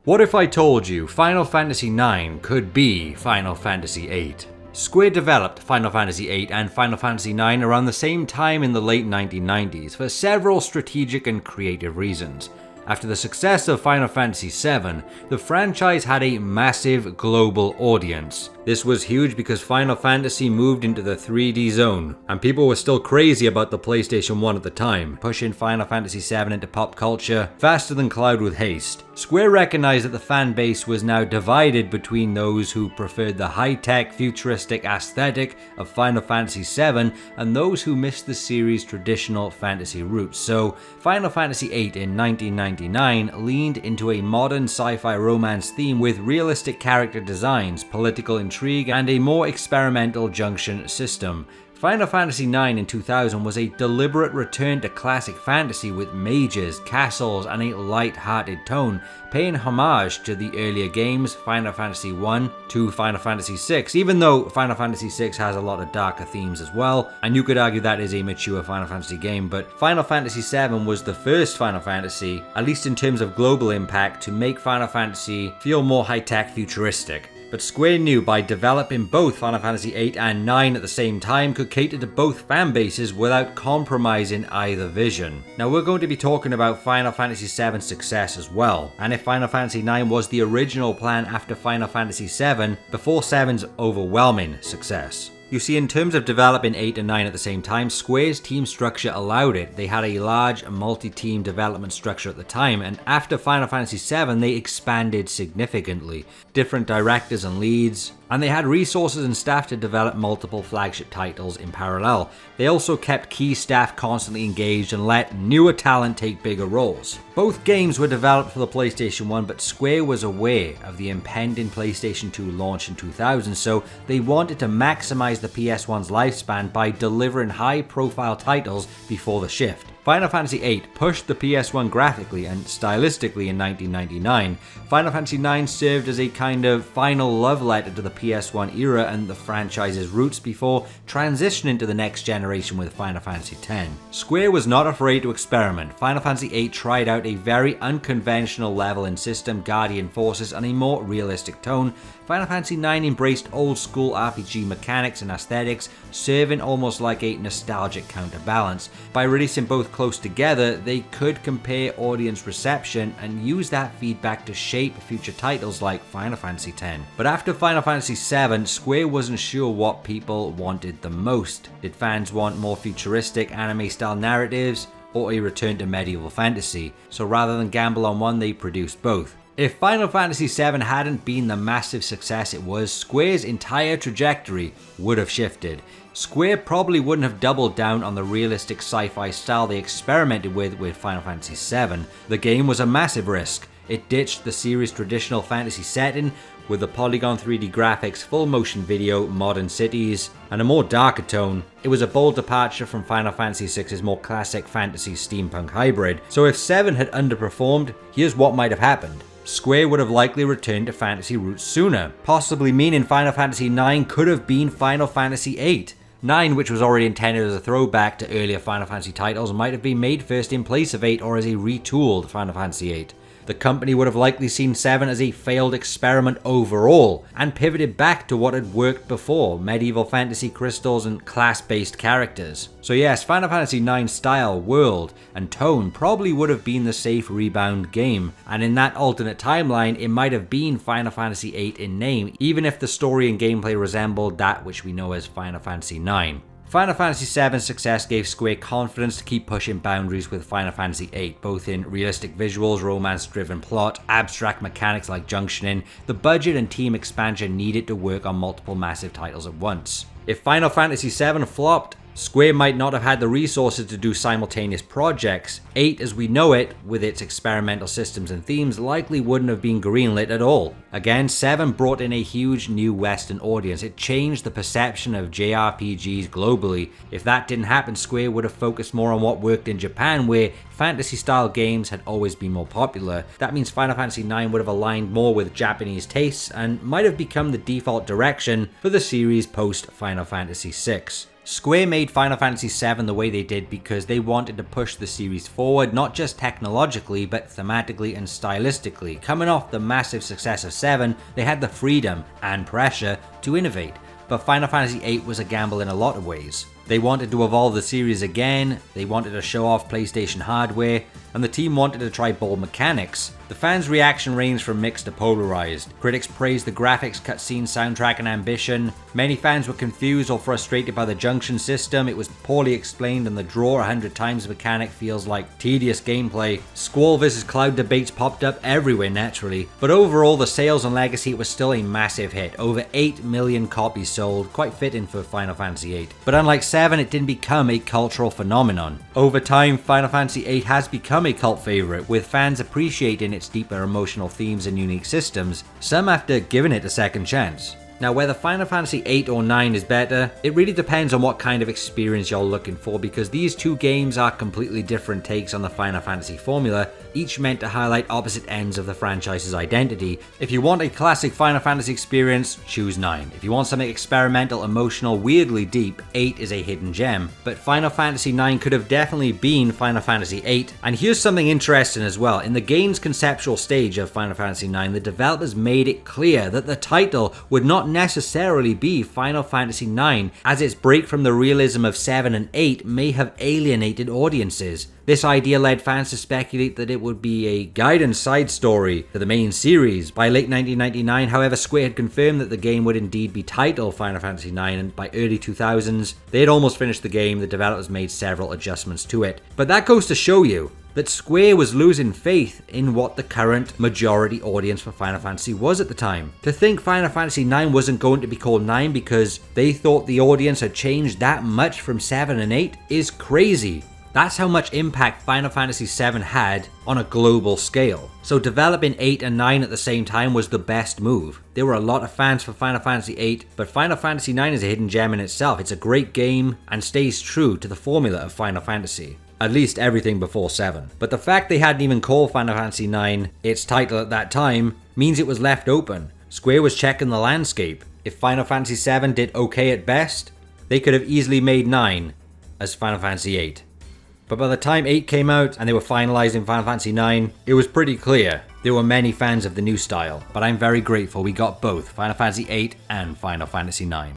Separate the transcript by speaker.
Speaker 1: What if I told you Final Fantasy IX could be Final Fantasy VIII? Square developed Final Fantasy VIII and Final Fantasy IX around the same time in the late 1990s for several strategic and creative reasons. After the success of Final Fantasy VII, the franchise had a massive global audience. This was huge because Final Fantasy moved into the 3D zone, and people were still crazy about the PlayStation 1 at the time, pushing Final Fantasy VII into pop culture faster than Cloud with haste. Square recognized that the fan base was now divided between those who preferred the high-tech, futuristic aesthetic of Final Fantasy VII and those who missed the series' traditional fantasy roots. So, Final Fantasy VIII in 1999 leaned into a modern sci-fi romance theme with realistic character designs, political intrigue, and a more experimental junction system. Final Fantasy IX in 2000 was a deliberate return to classic fantasy with mages, castles, and a light-hearted tone, paying homage to the earlier games, Final Fantasy I to Final Fantasy VI, even though Final Fantasy VI has a lot of darker themes as well, and you could argue that is a mature Final Fantasy game, but Final Fantasy VII was the first Final Fantasy, at least in terms of global impact, to make Final Fantasy feel more high-tech futuristic. But Square knew by developing both Final Fantasy VIII and IX at the same time could cater to both fan bases without compromising either vision. Now we're going to be talking about Final Fantasy VII's success as well, and if Final Fantasy IX was the original plan after Final Fantasy VII before VII's overwhelming success. You see, in terms of developing 8 and 9 at the same time, Square's team structure allowed it. They had a large multi-team development structure at the time, and after Final Fantasy VII, they expanded significantly. Different directors and leads, and they had resources and staff to develop multiple flagship titles in parallel. They also kept key staff constantly engaged and let newer talent take bigger roles. Both games were developed for the PlayStation 1, but Square was aware of the impending PlayStation 2 launch in 2000, so they wanted to maximize the PS1's lifespan by delivering high-profile titles before the shift. Final Fantasy VIII pushed the PS1 graphically and stylistically in 1999. Final Fantasy IX served as a kind of final love letter to the PS1 era and the franchise's roots before transitioning to the next generation with Final Fantasy X. Square was not afraid to experiment. Final Fantasy VIII tried out a very unconventional level in system, guardian forces, and a more realistic tone. Final Fantasy IX embraced old-school RPG mechanics and aesthetics, serving almost like a nostalgic counterbalance. By releasing both close together, they could compare audience reception and use that feedback to shape future titles like Final Fantasy X. But after Final Fantasy VII, Square wasn't sure what people wanted the most. Did fans want more futuristic anime-style narratives, or a return to medieval fantasy? So rather than gamble on one, they produced both. If Final Fantasy VII hadn't been the massive success it was, Square's entire trajectory would have shifted. Square probably wouldn't have doubled down on the realistic sci-fi style they experimented with Final Fantasy VII. The game was a massive risk. It ditched the series' traditional fantasy setting with the polygon 3D graphics, full motion video, modern cities, and a more darker tone. It was a bold departure from Final Fantasy VI's more classic fantasy steampunk hybrid. So if 7 had underperformed, here's what might have happened. Square would have likely returned to fantasy roots sooner, possibly meaning Final Fantasy IX could have been Final Fantasy VIII. 9, which was already intended as a throwback to earlier Final Fantasy titles, might have been made first in place of 8 or as a retooled Final Fantasy VIII. The company would have likely seen 7 as a failed experiment overall, and pivoted back to what had worked before, medieval fantasy crystals and class-based characters. So yes, Final Fantasy IX's style, world, and tone probably would have been the safe rebound game, and in that alternate timeline, it might have been Final Fantasy VIII in name, even if the story and gameplay resembled that which we know as Final Fantasy IX. Final Fantasy VII's success gave Square confidence to keep pushing boundaries with Final Fantasy VIII, both in realistic visuals, romance-driven plot, abstract mechanics like junctioning. The budget and team expansion needed to work on multiple massive titles at once. If Final Fantasy VII flopped, Square might not have had the resources to do simultaneous projects. 8, as we know it, with its experimental systems and themes, likely wouldn't have been greenlit at all. Again, 7 brought in a huge new Western audience. It changed the perception of JRPGs globally. If that didn't happen, Square would have focused more on what worked in Japan, where fantasy-style games had always been more popular. That means Final Fantasy IX would have aligned more with Japanese tastes and might have become the default direction for the series post-Final Fantasy VI. Square made Final Fantasy VII the way they did because they wanted to push the series forward, not just technologically, but thematically and stylistically. Coming off the massive success of 7, they had the freedom and pressure to innovate. But Final Fantasy VIII was a gamble in a lot of ways. They wanted to evolve the series again, they wanted to show off PlayStation hardware, and the team wanted to try bold mechanics. The fans' reaction ranged from mixed to polarized. Critics praised the graphics, cutscene, soundtrack, and ambition. Many fans were confused or frustrated by the junction system. It was poorly explained, and the draw 100 times mechanic feels like tedious gameplay. Squall vs. Cloud debates popped up everywhere naturally, but overall the sales and legacy was still a massive hit. Over 8 million copies sold, quite fitting for Final Fantasy VIII. But unlike 7, it didn't become a cultural phenomenon. Over time, Final Fantasy VIII has become a cult favorite, with fans appreciating its deeper emotional themes and unique systems, some after giving it a second chance. Now, whether Final Fantasy VIII or 9 is better, it really depends on what kind of experience you're looking for, because these two games are completely different takes on the Final Fantasy formula, each meant to highlight opposite ends of the franchise's identity. If you want a classic Final Fantasy experience, choose 9. If you want something experimental, emotional, weirdly deep, 8 is a hidden gem. But Final Fantasy 9 could have definitely been Final Fantasy 8. And here's something interesting as well. In the game's conceptual stage of Final Fantasy 9, the developers made it clear that the title would not necessarily be Final Fantasy 9, as its break from the realism of 7 and 8 may have alienated audiences. This idea led fans to speculate that it would be a guidance side story to the main series. By late 1999, however, Square had confirmed that the game would indeed be titled Final Fantasy IX, and by early 2000s, they had almost finished the game. The developers made several adjustments to it. But that goes to show you that Square was losing faith in what the current majority audience for Final Fantasy was at the time. To think Final Fantasy IX wasn't going to be called 9 because they thought the audience had changed that much from 7 and 8 is crazy. That's how much impact Final Fantasy VII had on a global scale. So developing 8 and 9 at the same time was the best move. There were a lot of fans for Final Fantasy VIII, but Final Fantasy IX is a hidden gem in itself. It's a great game and stays true to the formula of Final Fantasy. At least everything before 7. But the fact they hadn't even called Final Fantasy IX its title at that time means it was left open. Square was checking the landscape. If Final Fantasy VII did okay at best, they could have easily made 9 as Final Fantasy VIII. But by the time 8 came out and they were finalizing Final Fantasy 9, it was pretty clear there were many fans of the new style. But I'm very grateful we got both Final Fantasy 8 and Final Fantasy 9.